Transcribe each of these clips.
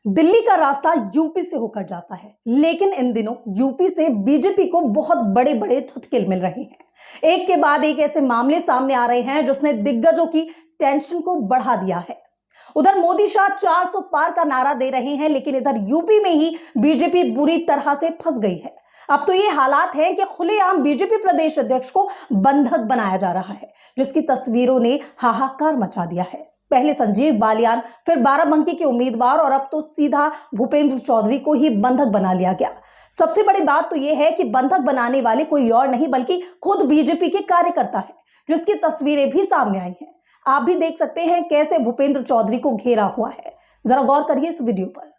दिल्ली का रास्ता यूपी से होकर जाता है, लेकिन इन दिनों यूपी से बीजेपी को बहुत बड़े बड़े झटके मिल रहे हैं। एक के बाद एक ऐसे मामले सामने आ रहे हैं जिसने दिग्गजों की टेंशन को बढ़ा दिया है। उधर मोदी शाह 400 पार का नारा दे रहे हैं, लेकिन इधर यूपी में ही बीजेपी बुरी तरह से फंस गई है। अब तो ये हालात हैं कि खुलेआम बीजेपी प्रदेश अध्यक्ष को बंधक बनाया जा रहा है, जिसकी तस्वीरों ने हाहाकार मचा दिया है। पहले संजीव बालियान, फिर बाराबंकी के उम्मीदवार और अब तो सीधा भूपेंद्र चौधरी को ही बंधक बना लिया गया। सबसे बड़ी बात तो यह है कि बंधक बनाने वाले कोई और नहीं बल्कि खुद बीजेपी के कार्यकर्ता है, जिसकी तस्वीरें भी सामने आई हैं। आप भी देख सकते हैं कैसे भूपेंद्र चौधरी को घेरा हुआ है। जरा गौर करिए इस वीडियो पर।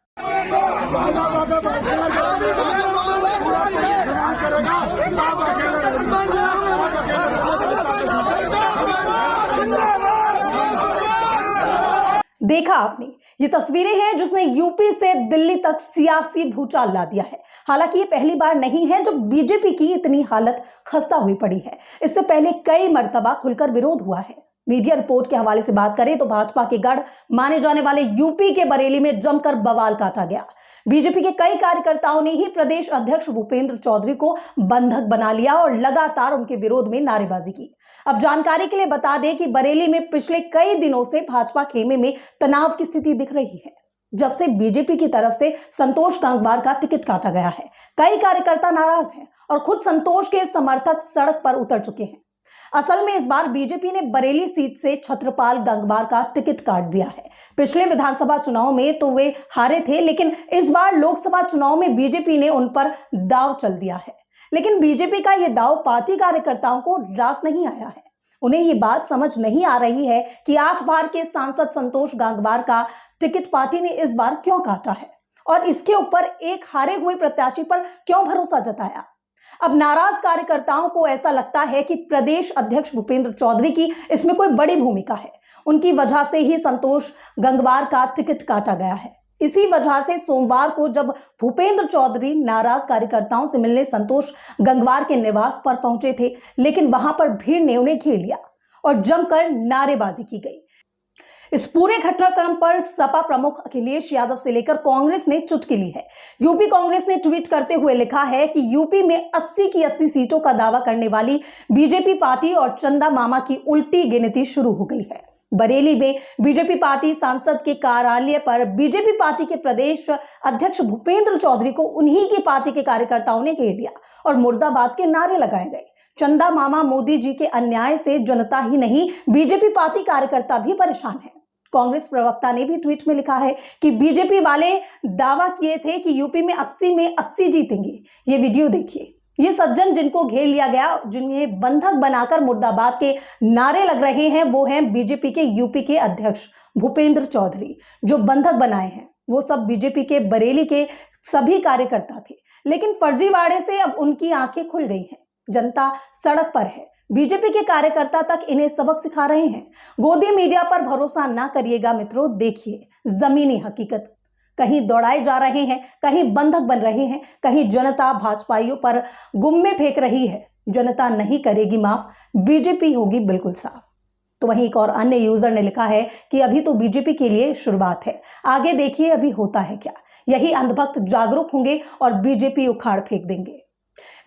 देखा आपने, ये तस्वीरें हैं जिसने यूपी से दिल्ली तक सियासी भूचाल ला दिया है। हालांकि ये पहली बार नहीं है जब बीजेपी की इतनी हालत खस्ता हुई पड़ी है। इससे पहले कई मर्तबा खुलकर विरोध हुआ है। मीडिया रिपोर्ट के हवाले से बात करें तो भाजपा के गढ़ माने जाने वाले यूपी के बरेली में जमकर बवाल काटा गया। बीजेपी के कई कार्यकर्ताओं ने ही प्रदेश अध्यक्ष भूपेंद्र चौधरी को बंधक बना लिया और लगातार उनके विरोध में नारेबाजी की। अब जानकारी के लिए बता दें कि बरेली में पिछले कई दिनों से भाजपा खेमे में तनाव की स्थिति दिख रही है। जब से बीजेपी की तरफ से संतोष गंगवार का टिकट काटा गया है, कई कार्यकर्ता नाराज हैं और खुद संतोष के समर्थक सड़क पर उतर चुके हैं। असल में इस बार बीजेपी ने बरेली सीट से छत्रपाल गंगवार का टिकट काट दिया है। पिछले विधानसभा चुनाव में तो वे हारे थे, लेकिन इस बार लोकसभा चुनाव में बीजेपी ने उन पर दांव चल दिया है। लेकिन बीजेपी का यह दांव पार्टी कार्यकर्ताओं को रास नहीं आया है। उन्हें ये बात समझ नहीं आ रही है कि आज बार के सांसद संतोष गंगवार का टिकट पार्टी ने इस बार क्यों काटा है और इसके ऊपर एक हारे हुए प्रत्याशी पर क्यों भरोसा जताया। अब नाराज कार्यकर्ताओं को ऐसा लगता है कि प्रदेश अध्यक्ष भूपेंद्र चौधरी की इसमें कोई बड़ी भूमिका है। उनकी वजह से ही संतोष गंगवार का टिकट काटा गया है। इसी वजह से सोमवार को जब भूपेंद्र चौधरी नाराज कार्यकर्ताओं से मिलने संतोष गंगवार के निवास पर पहुंचे थे, लेकिन वहां पर भीड़ ने उन्हें घेर लिया और जमकर नारेबाजी की गई। इस पूरे घटनाक्रम पर सपा प्रमुख अखिलेश यादव से लेकर कांग्रेस ने चुटकी ली है। यूपी कांग्रेस ने ट्वीट करते हुए लिखा है कि यूपी में 80 की 80 सीटों का दावा करने वाली बीजेपी पार्टी और चंदा मामा की उल्टी गिनती शुरू हो गई है। बरेली में बीजेपी पार्टी सांसद के कार्यालय पर बीजेपी पार्टी के प्रदेश अध्यक्ष भूपेंद्र चौधरी को उन्हीं की पार्टी के कार्यकर्ताओं ने घेर लिया और मुर्दाबाद के नारे लगाए गए। चंदा मामा मोदी जी के अन्याय से जनता ही नहीं, बीजेपी पार्टी कार्यकर्ता भी परेशान है। कांग्रेस प्रवक्ता ने भी ट्वीट में लिखा है कि बीजेपी वाले दावा किए थे कि यूपी में 80 में 80 जीतेंगे। ये वीडियो देखिए। ये सज्जन जिनको घेर लिया गया, जिन्हें बंधक बनाकर मुर्दाबाद के नारे लग रहे हैं, वो हैं बीजेपी के यूपी के अध्यक्ष भूपेंद्र चौधरी। जो बंधक बनाए हैं वो सब बीजेपी के बरेली के सभी कार्यकर्ता थे, लेकिन फर्जीवाड़े से अब उनकी आंखें खुल गई हैं। जनता सड़क पर है, बीजेपी के कार्यकर्ता तक इन्हें सबक सिखा रहे हैं। गोदी मीडिया पर भरोसा ना करिएगा मित्रों, देखिए जमीनी हकीकत। कहीं दौड़ाए जा रहे हैं, कहीं बंधक बन रहे हैं, कहीं जनता भाजपाइयों पर गुम्मे फेंक रही है। जनता नहीं करेगी माफ, बीजेपी होगी बिल्कुल साफ। तो वहीं एक और अन्य यूजर ने लिखा है कि अभी तो बीजेपी के लिए शुरुआत है, आगे देखिए अभी होता है क्या। यही अंधभक्त जागरूक होंगे और बीजेपी उखाड़ फेंक देंगे।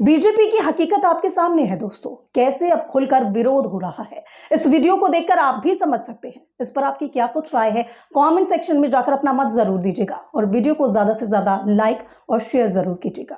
बीजेपी की हकीकत आपके सामने है दोस्तों, कैसे अब खुलकर विरोध हो रहा है। इस वीडियो को देखकर आप भी समझ सकते हैं। इस पर आपकी क्या कुछ राय है, कमेंट सेक्शन में जाकर अपना मत जरूर दीजिएगा और वीडियो को ज्यादा से ज्यादा लाइक और शेयर जरूर कीजिएगा।